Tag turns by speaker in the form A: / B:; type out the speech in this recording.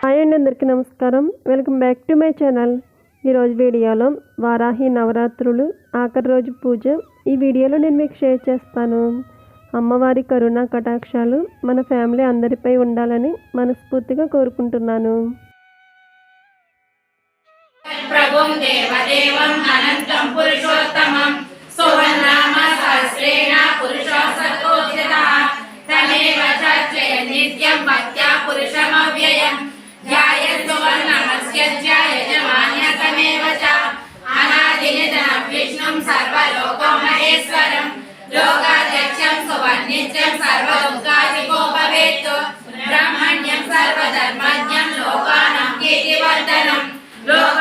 A: Hi అండి, అందరికీ నమస్కారం. Welcome back to my channel. ఈరోజు వీడియోలో వారాహి నవరాత్రులు ఆఖరి రోజు పూజ ఈ వీడియోలో నేను మీకు షేర్ చేస్తాను. అమ్మవారి కరుణా కటాక్షాలు మన ఫ్యామిలీ అందరిపై ఉండాలని మనస్ఫూర్తిగా కోరుకుంటున్నాను.
B: ప్రభుం దేవదేవం అనంతం పురుషోత్తమం సువర్ణనామ సహస్రేణ పురుషోత్తమోదితః తమేవ చర్చయ నిత్యం భక్త్యా పురుషమవ్యయం ధ్యాయస్సువర్ణమస్య యజమాన్యతమేవ చ అనాదినిధనం విష్ణుం సర్వలోకమహేశ్వరం లోకాధ్యక్షం సువర్ణిత్యం సర్వదుఃఖాదికో భవేత్ బ్రహ్మణ్యం సర్వధర్మజ్ఞం లోకానాం కీర్తివర్ధనం లోక